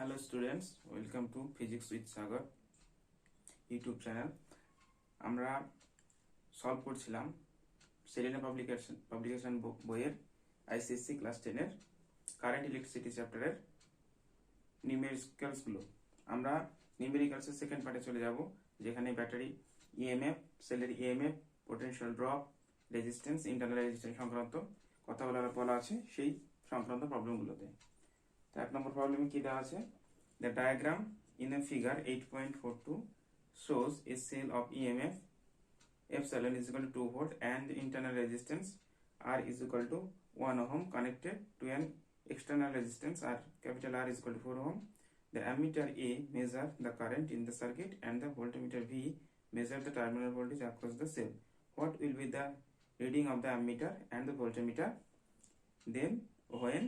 Hello students, welcome to Physics with Sagar YouTube channel. আমরা solve করছিলাম Selena publication বইয়ের ICSE class 10 এর current electricity চ্যাপ্টারের নিউমেরিক্যালসগুলো। আমরা নিউমেরিক্যালসের সেকেন্ড পার্টে চলে যাব, যেখানে ব্যাটারি ইএমএফ, সেলের EMF, potential drop, resistance, internal resistance সংক্রান্ত কথা বলা আছে সেই সংক্রান্ত প্রবলেমগুলোতে। তো এক নম্বর প্রবলেমে কি দেওয়া আছে? The diagram in a figure 8.42 shows a cell of EMF epsilon is equal to 2 volt and the internal resistance R is equal to 1 ohm connected to an external resistance R, capital R is equal to 4 ohm. The ammeter A measure the current in the circuit and the voltmeter V measure the terminal voltage across the cell. What will be the reading of the ammeter and the voltmeter? Then when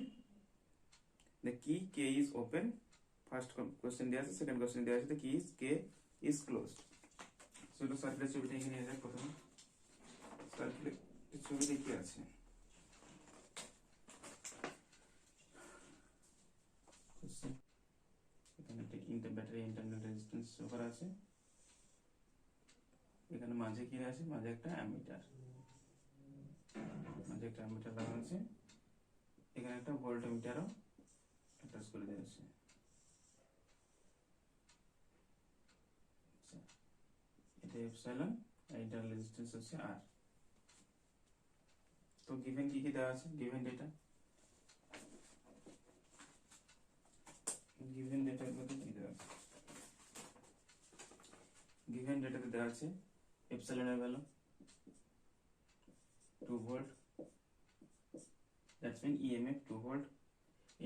the key K is open, first question দেওয়া আছে, second question দেওয়া আছে the key is K is closed. চলো সার্কিটের ছবিটা এখানে নিয়ে যাক। প্রথমে সার্কিটের ছবিতে কি আছে? এখানে একটা ব্যাটারি ইন্টারনাল রেজিস্ট্যান্স শো করা আছে, এখানে মাঝে কি আছে? মাঝে একটা অ্যামিটার লাগানো আছে, এখানে একটা ভোল্টমিটারও অ্যাটাচ করে দেওয়া আছে। এটা এপসাইলন আর ইন্টারনাল রেজিস্ট্যান্স হচ্ছে আর। তো গিভেন কি দেওয়া আছে? গিভেন ডেটার মধ্যে কি দেওয়া আছে? গিভেন ডেটাতে দেওয়া আছে এপসাইলনের value 2 volt, that's mean EMF 2 volt,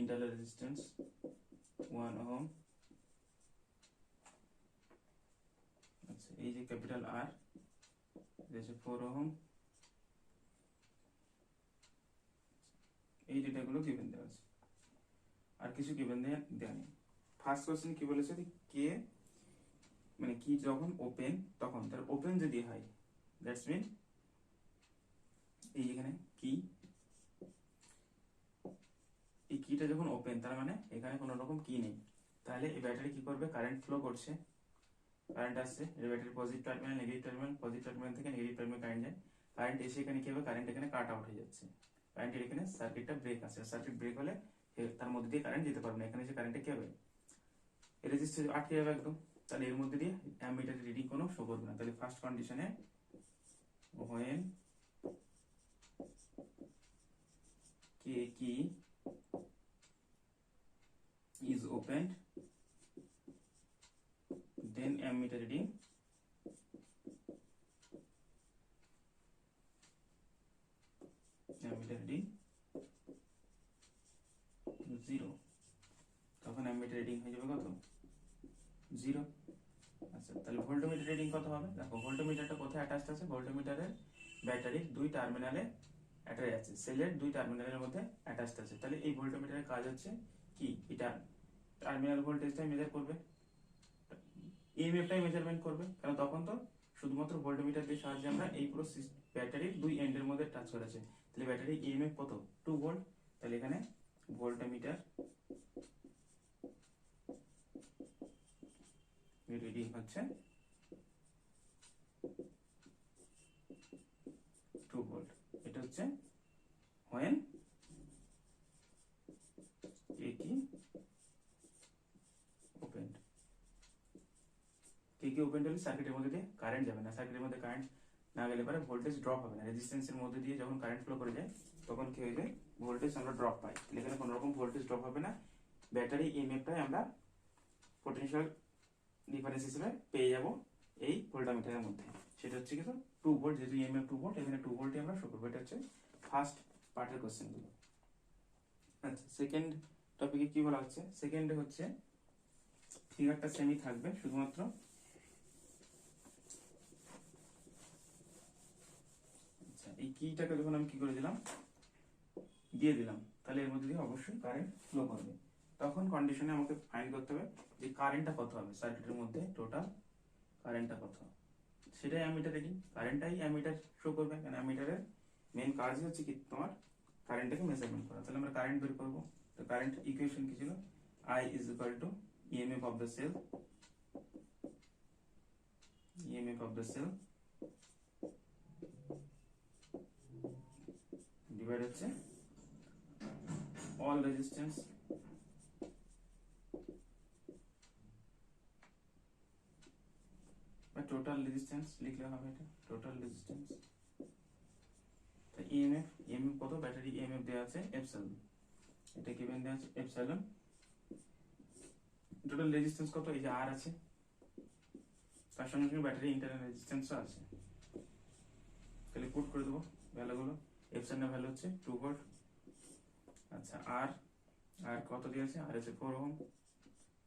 internal resistance 1 ohm, আচ্ছা এই যে ক্যাপিটাল আর এটা 4 ohm। এই ডেটাগুলো গিভেন দেওয়া আছে, আর কিছু গিভেন দেওয়া নেই। ফার্স্ট কোশ্চেন কি বলেছে? কে মানে কি যখন ওপেন, তখন তার ওপেন যদি হয়, দ্যাটস মিন এই যেখানে কি, এই কিটা যখন ওপেন, তার মানে এখানে কোনো রকম কি নেই, তাহলে এই ব্যাটারি কি করবে? কারেন্ট ফ্লো করছে, কারেন্ট আসছে, এই battery positive terminal, negative terminal থেকে নেগেটিভ টার্মিনাল কারেন্ট যায়, কারেন্ট এসে এখানে কি হবে? কারেন্ট এখানে কাট আউট হয়ে যাচ্ছে, কারেন্টের এখানে সার্কিটটা ব্রেক আছে, সার্কিট ব্রেক হলে তার মধ্যে দিয়ে কারেন্ট যেতে পারবে না, এখানে যে কারেন্টে কি হবে? রেজিস্টার আটকে যাবে একদম, তাহলে এর মধ্যে দিয়ে অ্যামিটার রিডিং কোনো শো করবে না। তাহলে ফার্স্ট কন্ডিশনে when key is opened, then ammeter reading zero, তখন অ্যামিটার রিডিং হয়ে যাবে কত? 0। আচ্ছা তাহলে ভোল্টমিটার রিডিং কত হবে? দেখো ভোল্টমিটারটা কোথায় অ্যাটাচড আছে? ভোল্টমিটারের ব্যাটারির দুই টার্মিনালে অ্যাটাচ আছে, সেলের দুই টার্মিনালের মধ্যে অ্যাটাচড আছে। তাহলে এই ভোল্টমিটারের কাজ হচ্ছে কি? এটা টার্মিনাল ভোল্টেজটাই মেজার করবে, ইএমএফটাই মেজারমেন্ট করবে, কারণ তখন তো শুধুমাত্র ভোল্টমিটার দিয়ে সাহায্যে আমরা এই পুরো ব্যাটারির দুই এন্ডের মধ্যে টাচ করেছে। তাহলে ব্যাটারির ইএমএফ কত? 2 ভোল্ট। তাহলে এখানে ভোল্টমিটার রিডিং হচ্ছে 2 ভোল্ট। এটা হচ্ছে when a key opened, open হলে সার্কিটের মধ্যে দিয়ে কারেন্ট যাবে না, সার্কিটের মধ্যে কারেন্ট না গেলে পরে ভোল্টেজ ড্রপ হবে না, রেজিস্ট্যান্সের মধ্যে দিয়ে যখন কারেন্ট ফ্লো করে যায় তখন কি হয়ে যায়? ভোল্টেজ আমরা ড্রপ পাই। এখানে কোনো রকম ভোল্টেজ ড্রপ হবে না, ব্যাটারি ইএমএফটাই আমরা পোটেনশিয়াল ডিফারেন্স হিসেবে পেয়ে যাব এই ভোল্টমিটারের মধ্যে। সেটা হচ্ছে কিন্তু 2 ভোল্ট, যেহেতু ইএমএফ 2 ভোল্ট, এখানে 2 ভোল্টই আমরা শো করবো। এটা হচ্ছে ফার্স্ট পার্টের কোশ্চেনগুলো। আচ্ছা সেকেন্ড টপিকে কি বলা হচ্ছে? সেকেন্ডে হচ্ছে ফিগারটা সেমই থাকবে, শুধুমাত্র আচ্ছা এই কিটাকে যখন আমি কি করে দিলাম, দিয়ে দিলাম, তাহলে এর মধ্যে দিয়ে অবশ্যই কারেন্ট ফ্লো করবে। তখন কন্ডিশনে আমাকে ফাইন্ড করতে হবে যে কারেন্টটা কত হবে, সার্কিটের মধ্যে টোটাল কারেন্টটা কত, সেটাই অ্যামিটার রিডিং, কারেন্টটাই অ্যামিটার শো করবে, কারণ অ্যামিটারের মেন কাজই হচ্ছে কি তোমার কারেন্টটাকে মেজারমেন্ট করা। তাহলে আমরা কারেন্ট বের করবো। তো কারেন্ট ইকুয়েশন কি ছিল? I is equal to EMF of the cell, EMF of the cell divided হচ্ছে all resistance বা total resistance লিখলে হবে, এটা total resistance। তো EMF কত, ব্যাটারি EMF দেওয়া আছে এপসাইলন, এটা গিভেন দেওয়া আছে এপসাইলন। টোটাল রেজিস্ট্যান্স কত, এই যে আর আছে, তার সঙ্গে সঙ্গে ব্যাটারি ইন্টারনাল রেজিস্ট্যান্সও আছে। তাহলে পুট করে দেবো ভ্যালুগুলো। এপসাইলনের ভ্যালু হচ্ছে 2 ভোল্ট। আচ্ছা, আর কত দিয়েছে, আর আছে 4 ওহম,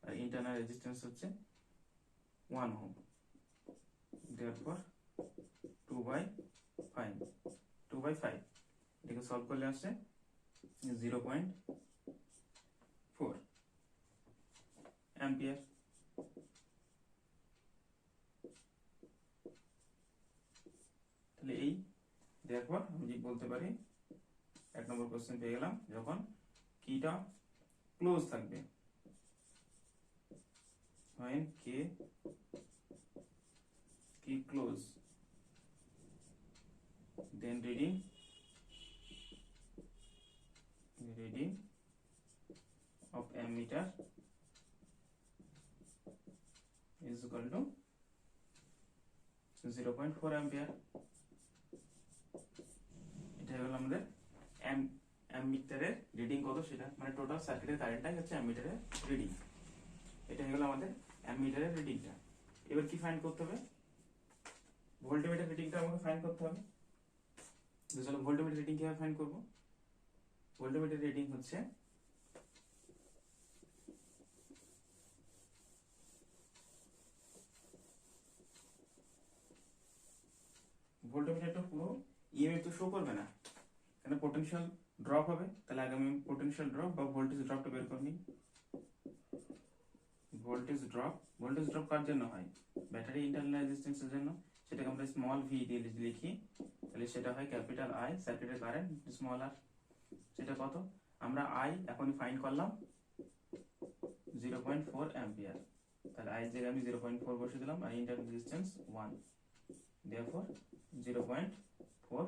আর ইন্টারনাল রেজিস্ট্যান্স হচ্ছে 1 ওহম। দেয়ারফর 2/5 এটাকে সলভ করলে আসছে 0.4 অ্যাম্পিয়ার। তাহলে এই দেয়ারফর আমি বলতে পারি 1 নম্বর কোশ্চেন পেয়ে গেলাম, যখন কিটা ক্লোজ থাকবে, when key close, then reading of ammeter is equal to 0.4 ampere। এটা হলো আমাদের অ্যামিটারের রিডিং কত সেটা, মানে টোটাল সার্কিটের কারেন্টটাই হচ্ছে অ্যামিটারের রিডিং। এটা হলো আমাদের অ্যামিটারের রিডিংটা। এবার কি ফাইন্ড করতে হবে, ভোল্টমিটার রিডিংটা আমাকে ফাইন্ড করতে হবে। তো চলো ভোল্টমিটার রিডিং কিভাবে ফাইন্ড করব। ভোল্টমিটার রিডিং হচ্ছে ভোল্টমিটারটা পুরো ইএমএফ তো শো করবে না, কেন পোটেনশিয়াল ড্রপ হবে। তাহলে আগে আমি পোটেনশিয়াল ড্রপ বা ভোল্টেজ ড্রপটা বের করে নিই। ভোল্টেজ ড্রপ কার জন্য হয়, ব্যাটারি ইন্টারনাল রেজিস্ট্যান্সের জন্য। সেটাকে আমরা স্মল ভি দিয়ে লিখি, তাহলে সেটা হয় ক্যাপিটাল আই, সার্কিটের কারেন্ট স্মল আর। সেটা কত, আমরা আই এখন ফাইন্ড করলাম 0.4 অ্যাম্পিয়ার। তাহলে আই এর জায়গায় আমি 0.4 বসে দিলাম, আর ইন্টারনাল রেজিস্ট্যান্স 1, দেয়ারফর 0.4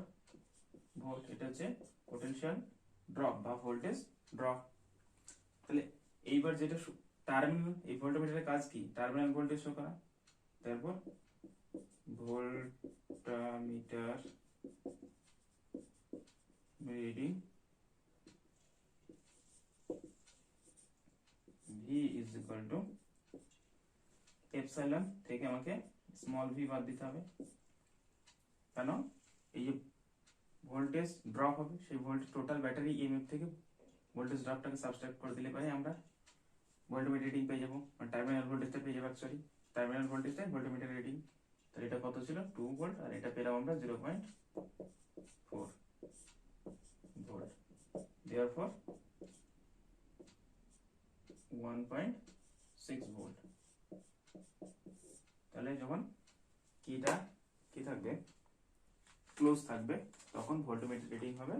ভোল্ট। এটা হচ্ছে পোটেনশিয়াল ড্রপ বা ভোল্টেজ ড্রপ। তাহলে এইবার যেটা টার্মিনাল, এই ভোল্টমিটারের কাজ কি, টার্মিনাল ভোল্টেজ শো করা। তারপর voltmeter reading V is equal to epsilon থেকে আমাকে স্মল ভি বাদ দিতে হবে, কেন এই যে ভোল্টেজ ড্রপ হবে, সেই ভোল্টেজ টোটাল ব্যাটারি ইএমএফ থেকে ভোল্টেজ ড্রপটাকে সাবট্রাক্ট করে দিলে পরে আমরা ভোল্টমিটার রিডিং পেয়ে যাবো, টার্মিনাল ভোল্টেজটা পেয়ে যাবো। সরি, টার্মিনাল ভোল্টেজটা ভোল্টমিটার রিডিং। তাহলে এটা কত ছিল 2 ভোল্ট, আর এটা পেলাম আমরা 0.4 ভোল্ট। Therefore 1.6 volt. তাহলে যখন কিটা কি থাকবে, ক্লোজ থাকবে, তখন ভোল্টমিটার রিডিং হবে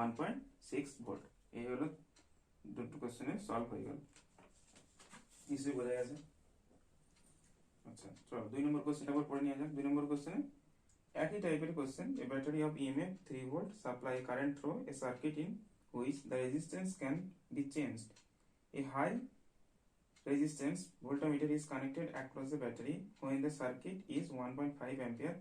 1.6 ভোল্ট। এই হলো দুটো কোশ্চেনে সলভ হয়ে গেল, নিশ্চয়ই বোঝা গেছে। আচ্ছা চলো 2 নম্বর কোশ্চেনটা আবার পড়ে নিয়ে যাক। 2 নম্বর কোশ্চেনে একই টাইপের question, a battery of EMF 3 volt supply current through a circuit in which the resistance can be changed. A high resistance voltmeter is connected across the battery when the circuit is 1.5 ampere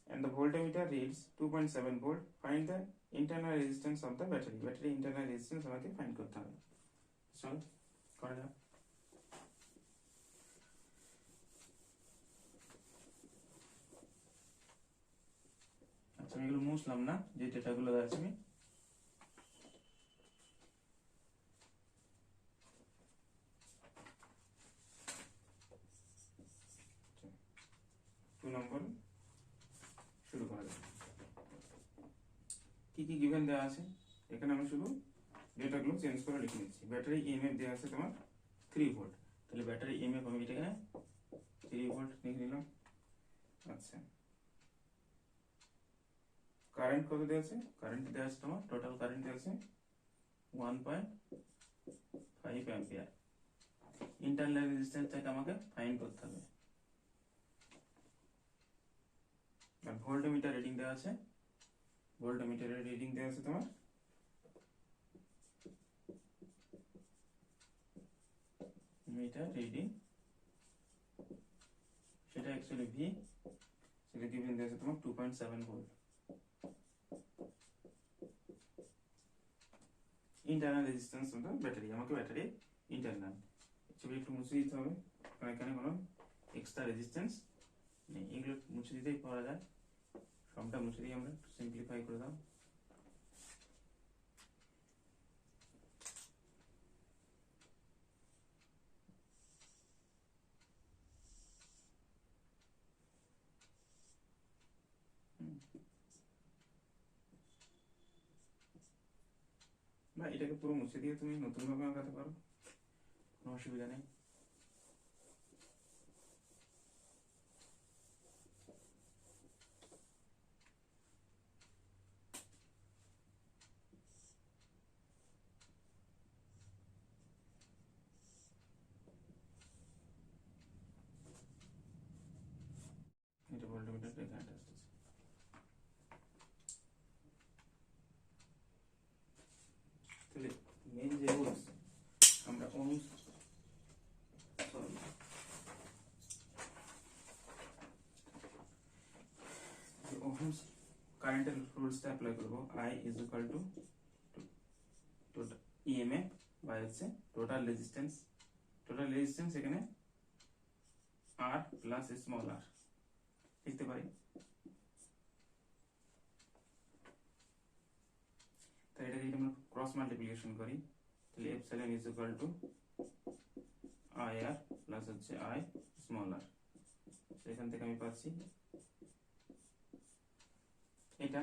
and the voltmeter reads 2.7 volt. Find the internal resistance of the battery. Battery internal resistance আমাকে find করতে হবে। চল করা যাক। আচ্ছা আমি এগুলো মুছলাম না, যে ডেটাগুলো আছে আমি। নম্বর শুরু করা যাক। কি কি গিভেন দেওয়া আছে, এখানে আমি শুধু ডেটাগুলো চেঞ্জ করে লিখে নিচ্ছি। ব্যাটারি ইএমএফ দেওয়া আছে তোমার 3 ভোল্ট, তাহলে ব্যাটারি ইএমএফ আমি এটাকে 3 ভোল্ট লিখে নিলাম। আচ্ছা কারেন্ট কত দেওয়া আছে, কারেন্ট দেওয়া আছে তোমার টোটাল কারেন্ট দেওয়া আছে 1.5 5 অ্যাম্পিয়ার। ইন্টারনাল রেজিস্ট্যান্সটাকে আমাকে ফাইন্ড করতে হবে। আর ভোল্টমিটার রিডিং দেওয়া আছে, ভোল্টমিটারের রিডিং দেওয়া আছে তোমার মিটার রিডিং, সেটা অ্যাকচুয়ালি ভি, সেটা গিভেন দেওয়া আছে তোমার 2.7 ভোল্ট। ইন্টারনাল রেজিস্ট্যান্স হলো ব্যাটারি, আমাকে ব্যাটারি ইন্টারনাল ছবি একটু মুছে দিতে হবে, কারণ এখানে কোনো এক্সট্রা রেজিস্ট্যান্স নেই। এগুলো মুছে দিতেই পারা যায়, সবটা মুছে দিয়ে আমরা সিম্পলিফাই করে দাও। বা এটাকে পুরো মুছে দিয়ে তুমি নতুন ভাবে আঁকাতে পারো, কোনো অসুবিধা নেই। এটা ভোল্টমিটারটা এখানে আসতেছে। তাহলে মেইন যে রুলস আমরা ওহমস ওহমস কারেন্টের রুলসটা অ্যাপ্লাই করব। I is equal to EMF by হচ্ছে টোটাল রেজিস্ট্যান্স, টোটাল রেজিস্ট্যান্স এখানে আর প্লাস স্মল আর লিখতে পারি। তাই এটাকে যদি আমরা ক্রস মাল্টিপ্লিকেশন করি তাহলে epsilon is equal to I R plus হচ্ছে আই স্মল আর। এখান থেকে আমি পাচ্ছি এটা।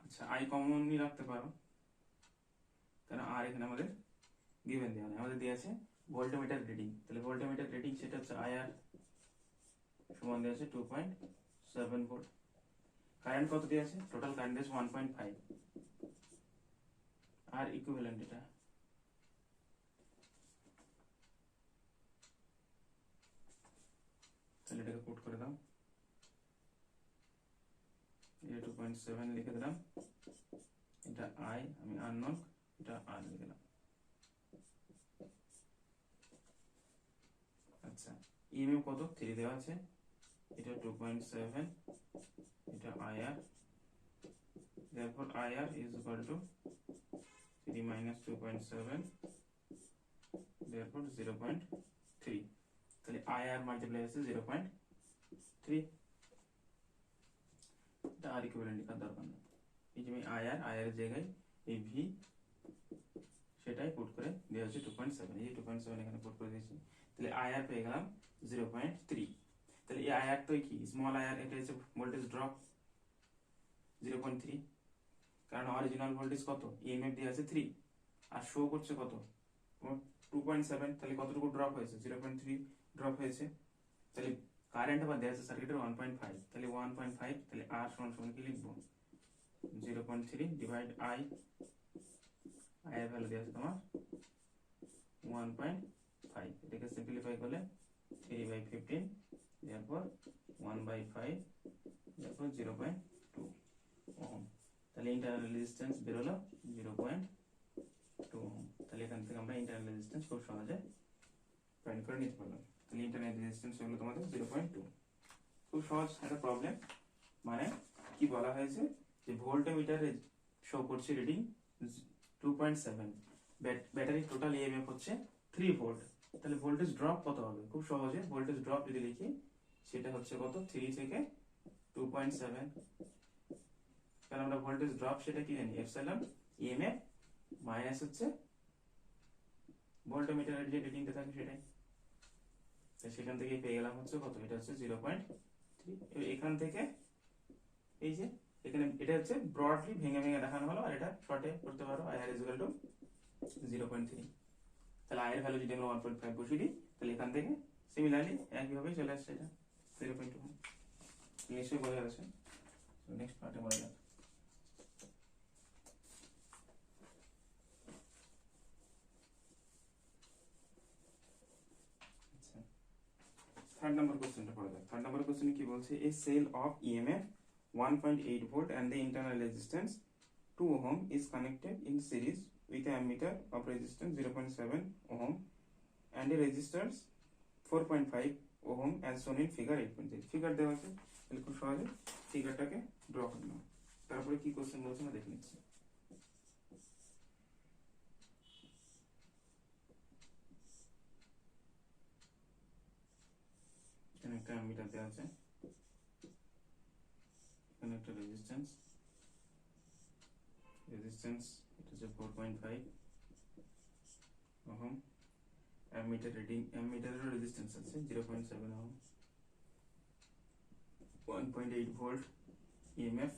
আচ্ছা আই কমনলি রাখতে পারো, কারণ আর এখানে আমাদের গিভেন দেওয়া নেই, আমাদের দেওয়া আছে ভোল্টমিটার রিডিং। তাহলে ভোল্টমিটার রিডিং সেটা হচ্ছে আই আর সমান দেওয়া আছে 2.7 ভোল্ট। কারেন্ট কত দেওয়া আছে? টোটাল কারেন্ট আছে 1.5 আর ইকুইভ্যালেন্ট এটা। তাহলে এটাকে পুট করে দাও, এটা 2.7 লিখে দিলাম, এটা আই আমি আননোন, এটা আর লিখে দিলাম। আচ্ছা ইএমএফ কত? 3 দেওয়া আছে, এটা 2.7, এটা IR, therefore IR is equal to 3 minus 2.7, therefore 0.3। তাহলে IR মাল্টিপ্লাই আছে 0.3, এটা আর ইকুইভ্যালেন্ট লেখার দরকার নেই। এই যে আমি IR এর জায়গায় এই V সেটাই পুট করে দেওয়া হচ্ছে 2.7, এই যে 2.7 এখানে পুট করে দিয়েছি। তাহলে IR পেয়ে গেলাম 0.3। তাহলে এই IR তো কি স্মল IR, এটা হচ্ছে ভোল্টেজ ড্রপ 0.3, কারণ অরিজিনাল ভোল্টেজ কত? ইএমএফ দিয়ে আছে 3 আর শো করছে কত? 2.7। তাহলে কতটুকু ড্রপ হয়েছে? 0.3 ড্রপ হয়েছে। তাহলে কারেন্ট আবার দেওয়া আছে সার্কিটের 1.5, তাহলে 1.5, তাহলে আর সমান সমান কি লিখবো? 0.3 ডিভাইড আই, আই এর ভ্যালু দেওয়া আছে তোমার 1.5, এটাকে সিম্পলিফাই করলে 3/15, এরপর 1/5, এরপর 0.2 ওহম। তাহলে ইন্টারনাল রেজিস্ট্যান্স বেরোলো 0.2 ওহম। তাহলে এখান থেকে আমরা ইন্টারনাল রেজিস্ট্যান্স খুব সহজে ফাইন্ড করে নিতে পারলাম। তাহলে ইন্টারনাল রেজিস্ট্যান্স হলো তোমাদের 0.2। খুব সহজ একটা প্রবলেম। মানে কি বলা হয়েছে যে ভোল্টমিটারে শো করছে রিডিং 2.7, ব্যাটারি টোটাল ইএমএফ হচ্ছে 3 ভোল্ট। তাহলে ভোল্টেজ ড্রপ কত হবে? খুব সহজে ভোল্টেজ ড্রপ যদি লিখি সেটা হচ্ছে কত? 3 থেকে 2.7, কারণ আমরা ভোল্টেজ ড্রপ সেটা কি জানি? এপসাইলন ইএমএফ মাইনাস হচ্ছে ভোল্টমিটারের যে রিডিংটা থাকে সেটাই। তাই সেখান থেকে পেয়ে গেলাম হচ্ছে কত? এটা হচ্ছে 0.3। এখান থেকে এই যে এখানে এটা হচ্ছে ব্রডলি ভেঙে ভেঙে দেখানো হলো, আর এটা শর্টে করতে পারো IR ইজ ইকুয়াল টু 0.3। তাহলে I এর ভ্যালু যদি আমরা 1.5 বসিয়ে দিই তাহলে এখান থেকে সিমিলারলি একইভাবে চলে আসছে এটা 0.2। নিশ্চয়ই বোঝা গেছে। নেক্সট পার্টে বলা যাক। থার্ড নাম্বার কোশ্চেনটা পড়া যাক। থার্ড নাম্বার কোশ্চেনে কি বলছে, A cell of EMF 1.8 volt and the internal resistance 2 ohm is connected in series with an ammeter of resistance 0.7 ohm and a resistance 4.5 ohm as shown in figure 8.6. Figure দেওয়া আছে, তাহলে খুব সহজে ফিগারটাকে draw করে নাও। তারপরে কি কোশ্চেন বলছে না দেখে নিচ্ছি। এখানে একটা অ্যামিটার দেওয়া আছে, এখানে একটা রেজিস্ট্যান্স এটা হচ্ছে 4.5 ওহম, অ্যামিটার রিডিং, অ্যামিটারের রেজিস্ট্যান্স আছে 0.7 ওহম, 1.8 ভোল্ট ইএমএফ,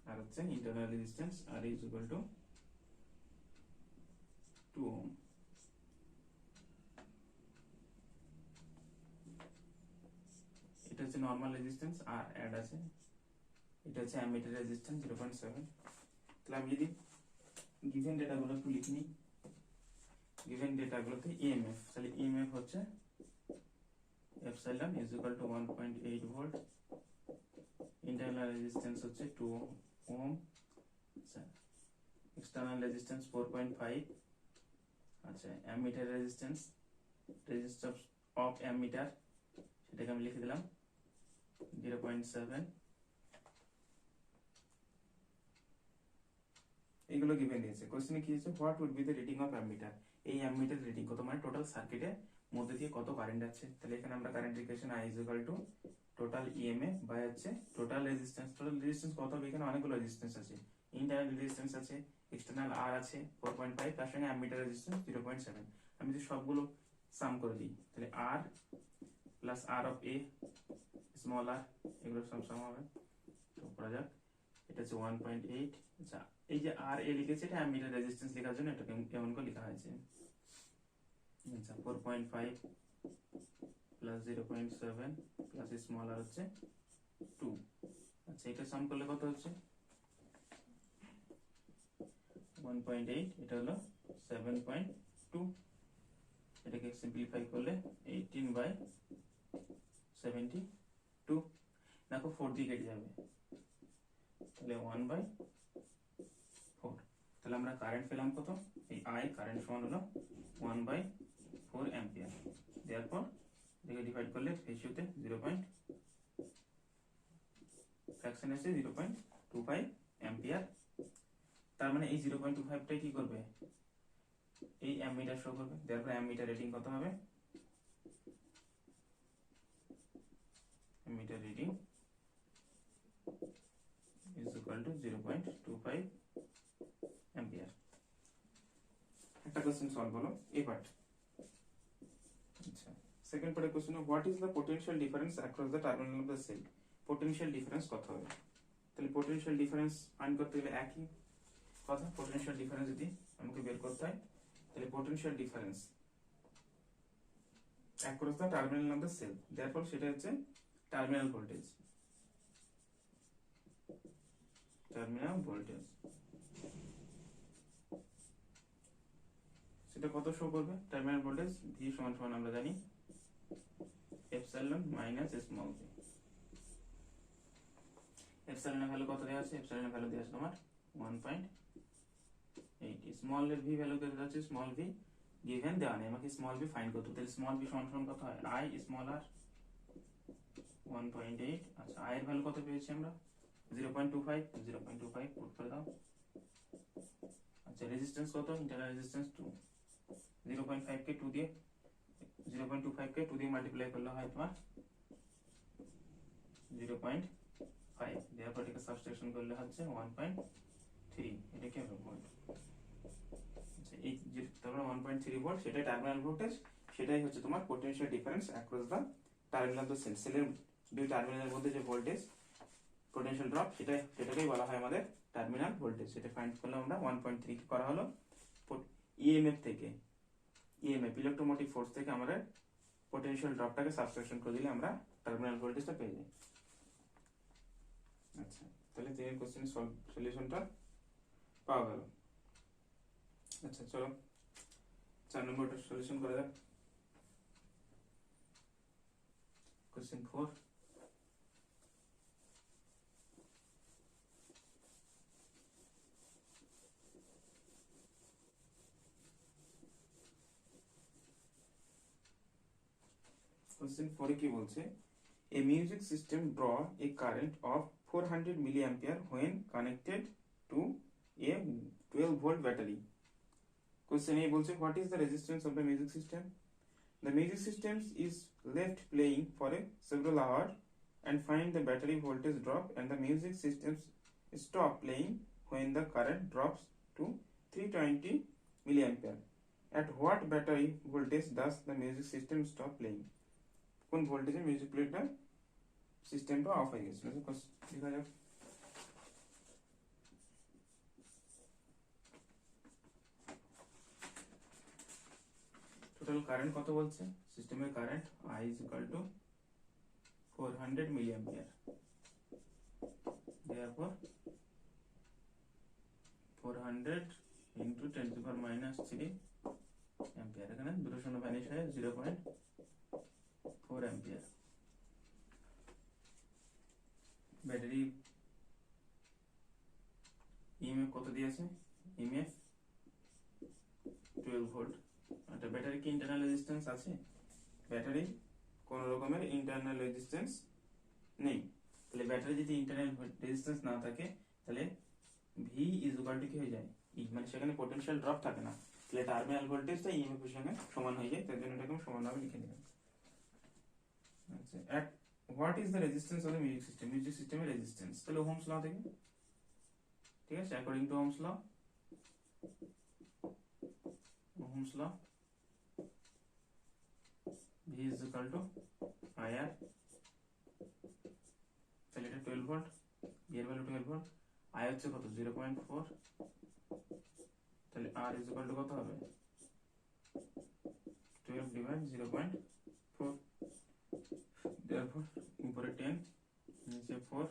আর হচ্ছে internal resistance R is equal to 2 ohm. এটা হচ্ছে নরমাল রেজিস্ট্যান্স আর অ্যাড আছে, এটা হচ্ছে অ্যামিটার রেজিস্ট্যান্স 0.7। তাহলে আমি যদি গিভেন ডেটাগুলো একটু লিখে নিই, গিভেন ডেটাগুলোতে ইএমএফ, তাহলে ইএমএফ হচ্ছে epsilon is equal two 1.8 volt, internal resistance হচ্ছে 2 ওহম, আচ্ছা এক্সটার্নাল রেজিস্ট্যান্স 4.5, আচ্ছা ammeter resistance, resistance of ammeter সেটাকে আমি লিখে দিলাম 0.7। এগুলো গিভেন দিয়েছে। কোশ্চেনে কি আছে, what would be the reading of ammeter, এই অ্যামিটার রিডিং কত, মানে টোটাল সার্কিটের মধ্যে দিয়ে কত কারেন্ট যাচ্ছে। তাহলে এখানে আমরা current equation I is equal to total EMF by হচ্ছে টোটাল রেজিস্ট্যান্স। টোটাল রেজিস্ট্যান্স কত হবে, এখানে অনেকগুলো রেজিস্ট্যান্স আছে, ইন্টারনাল রেজিস্ট্যান্স আছে, এক্সটার্নাল আর আছে 4.5, তার সঙ্গে অ্যামিটার রেজিস্ট্যান্স 0.7। আমি যদি সবগুলো সাম করে দিই তাহলে R plus R of a small R, এগুলো সব সাম হবে। তো করা যাক, এটা হচ্ছে 1.8, আচ্ছা এই যে আর এ লিখেছে এটা অ্যামিটার রেজিস্ট্যান্স লেখার জন্য এটাকে এমন করে লেখা হয়েছে, আচ্ছা 4.5 প্লাস 0.7 প্লাস স্মল আর হচ্ছে 2, আচ্ছা এটা সাম করলে কত হচ্ছে 1.8, এটা হলো 7.2, এটাকে সিম্পলিফাই করলে 18/72, দেখো 4 দিয়ে কেটে যাবে, তাহলে 1/4। তাহলে আমরা কারেন্ট পেলাম কত, এই আই কারেন্ট সমান হলো 1/4 অ্যাম্পিয়ার। দেওয়ার এটাকে ডিভাইড করলে রেশিওতে 0. ফ্র্যাকশন আছে 0.25 অ্যাম্পিয়ার। তার মানে এই 0.25টাই কি করবে, এই অ্যামিটার শো করবে। দেওয়ার অ্যামিটার রিডিং কত হবে, ammeter reading is equal to 0.25 ampere. একটা কোশ্চেন সলভ হলো এই পার্ট। আচ্ছা সেকেন্ড পার্টের question, what is the potential difference across the terminal of the cell, potential difference কত হবে। তাহলে পোটেনশিয়াল ডিফারেন্স ফাইন্ড করতে গেলে একই কথা, পোটেনশিয়াল ডিফারেন্স যদি আমাকে বের করতে হয় তাহলে potential difference across the terminal of the cell, therefore সেটা হচ্ছে টার্মিনাল ভোল্টেজ, টার্মিনাল ভোল্টেজ সেটা কত শো করবে, টার্মিনাল ভোল্টেজ ভি সমান সমান আমরা জানি এপসাইলন মাইনাস স্মল ভি। এপসাইলনের ভ্যালু কত দেওয়া আছে, এপসাইলনের ভ্যালু দেওয়া আছে তোমার 1.8, স্মল এর ভি ভ্যালু কত দেওয়া আছে, স্মল ভি গিভেন দেওয়া নেই, আমাকে স্মল ভি ফাইন্ড করতে, তাহলে স্মল ভি সমান সমান কত হয়, আই স্মল আর 1.8, আচ্ছা আই এর ভ্যালু কত পেয়েছি আমরা 0.25, 0.25 পুট করে দাও। আচ্ছা রেজিস্ট্যান্স কত, ইন্টারনাল রেজিস্ট্যান্স 2, 0.5 কে 2 দিয়ে 0.25 কে 2 দিয়ে মাল্টিপ্লাই করলে হয় তোমার 0.5, দেওয়ার পর এটাকে সাবস্ট্রাকশন করলে হচ্ছে 1.3, এটা কি হবে ভোল্ট। আচ্ছা এই যে তারপরে 1.3 ভোল্ট সেটাই টার্মিনাল ভোল্টেজ, সেটাই হচ্ছে তোমার potential difference across the terminal of the cell, সেলের দুই টার্মিনালের মধ্যে যে ভোল্টেজ পোটেনশিয়াল ড্রপ সেটাকেই বলা হয় আমাদের টার্মিনাল ভোল্টেজ। সেটা ফাইন্ড করলে আমরা 1.3 কি করা হলো, ইএমএফ থেকে, ইএমএফ ইলেকট্রোমোটিভ ফোর্স থেকে আমাদের পোটেনশিয়াল ড্রপটাকে সাবস্ট্রাকশন করে দিলে আমরা টার্মিনাল ভোল্টেজটা পেয়ে যাই। আচ্ছা তাহলে তিনের কোশ্চেনের সলিউশনটা পাওয়া গেল। আচ্ছা চলো 4 নম্বরটা সলিউশন করা যাক। Question 4. Question 4 কি বলছে? A music system draw a current of 400 milliampere when connected to a 12 volt battery. Question A বলছে what is the resistance of the music system? The music system is left playing for a several hours and find the battery voltage drop, and the music system stop playing when the current drops to 320 milliampere. At what battery voltage does the music system stop playing? কোন ভোল্টেজে music প্লেয়ারটা সিস্টেমটা of হয়ে গেছিল? দেখা যাক। Total current কত বলছে? সিস্টেমের current I is equal to 400 milliampere. Therefore 400 into 10 to the power minus 3 ampere. এখানে দুটো শূন্য ভ্যানিশ হয় 0.4 ampere. ব্যাটারি ইএমএফ কত দিয়েছে? EMF 12 volt. একটা ব্যাটারি কি ইন্টারনাল রেজিস্ট্যান্স আছে? ব্যাটারি কোন রকমের ইন্টারনাল রেজিস্ট্যান্স নেই। তাহলে ব্যাটারি যদি ইন্টারনাল রেজিস্ট্যান্স না থাকে তাহলে ভি ইজ ইকুয়াল টু কি হয়ে যায়? ই, মানে সেখানে পোটেনশিয়াল ড্রপ থাকে না, তাহলে টার্মিনাল ভোল্টেজটা ইএমএফ এর সঙ্গে সমান হয়ে যায়। তার জন্য এটাকে সমানভাবে লিখে দিলাম। আচ্ছা, at what is the resistance of the music system? Music সিস্টেমের রেজিস্ট্যান্স তাহলে ওহমস ল থেকে, ঠিক আছে, according to ohm's law, ohm's law V is equal to IR, তাহলে এটা 12 ভোল্ট, V এর ভ্যালু 12 ভোল্ট, I হচ্ছে কত? 0.4, তাহলে R is equal to কত হবে? 12 divided 0.4, therefore উপরে 10 নিচে 4,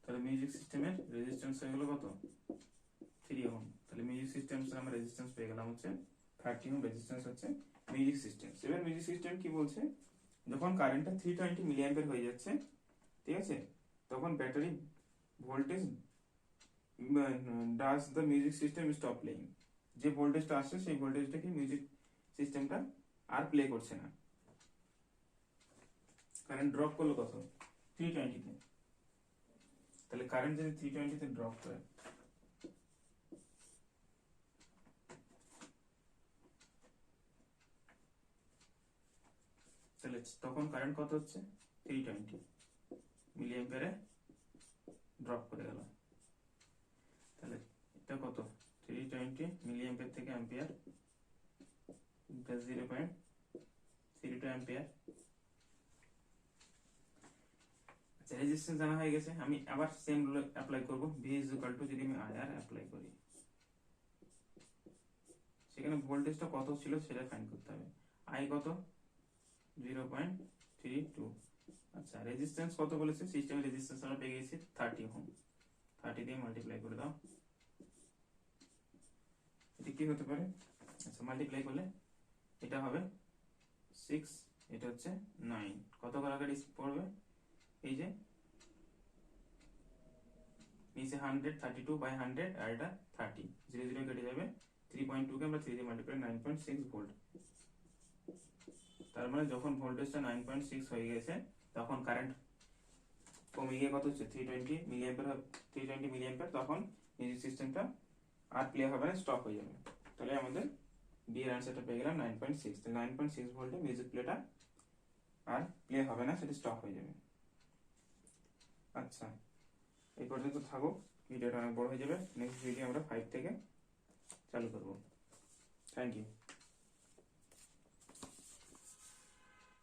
তাহলে মিউজিক সিস্টেমের রেজিস্ট্যান্স হয়ে গেল কত? 3 ওহম। তাহলে মিউজিক সিস্টেমস আমরা রেজিস্ট্যান্স পেয়ে গেলাম হচ্ছে 30 ওহম রেজিস্ট্যান্স হচ্ছে মিউজিক সিস্টেম। এবার মিউজিক সিস্টেম কি বলছে? যখন কারেন্টটা 320 মিলিঅ্যাম্পিয়ার হয়ে যাচ্ছে, ঠিক আছে, তখন battery voltage does the music system stop playing. যে ভোল্টেজটা আসছে সেই ভোল্টেজটা কি মিউজিক সিস্টেমটা আর প্লে করছে না। কারেন্ট ড্রপ করলো কত? 320 তে। তাহলে কারেন্ট যদি 320 তে ড্রপ করে, তাহলে তখন কারেন্ট কত হচ্ছে? 320 মিলিঅ্যাম্পিয়ারে ড্রপ করে গেল। তাহলে এটা কত? 320 মিলিঅ্যাম্পিয়ার থেকে অ্যাম্পিয়ার, এটা 0.32 অ্যাম্পিয়ার। আচ্ছা, রেজিস্ট্যান্স জানা হয়ে গেছে। আমি আবার সেম রুল অ্যাপ্লাই করব। V ইজ ইকুয়াল টু, যদি আমি IR অ্যাপ্লাই করি, সেখানে ভোল্টেজটা কত ছিল সেটা ফাইন্ড করতে হবে। I কত? 0.32। আচ্ছা, রেজিস্ট্যান্স কত বলেছে? সিস্টেমের রেজিস্ট্যান্স আমরা পেয়ে গেছি 30 ওহম। 30 দিয়ে মাল্টিপ্লাই করে দাও। এটা কি হতে পারে? আচ্ছা, মাল্টিপ্লাই করলে এটা হবে 6, এটা হচ্ছে 9। কত কারাগারি পড়বে? এই যে নিচে 100, 32 বাই 100 আর এটা 30, 0 0 কেটে যাবে। 3.2 কে আমরা 3 দিয়ে মাল্টিপ্লাই 9.6 ভোল্ট। তার মানে যখন ভোল্টেজটা 9.6 হয়ে গেছে তখন কারেন্ট কমে গিয়ে কত হচ্ছে? 320 মিলিঅ্যাম্পিয়ার, 320 মিলিঅ্যাম্পিয়ার। তখন মিউজিক সিস্টেমটা আর প্লে হবে না, স্টপ হয়ে যাবে। তাহলে আমাদের বি এর আনসারটা পেয়ে গেলাম 9.6। তাহলে 9.6 ভোল্টে মিউজিক প্লেটা আর প্লে হবে না, সেটা স্টপ হয়ে যাবে। আচ্ছা, এই পর্যন্ত থাকুক, ভিডিওটা অনেক বড় হয়ে যাবে। নেক্সট ভিডিও আমরা 5 থেকে চালু করব। Thank you.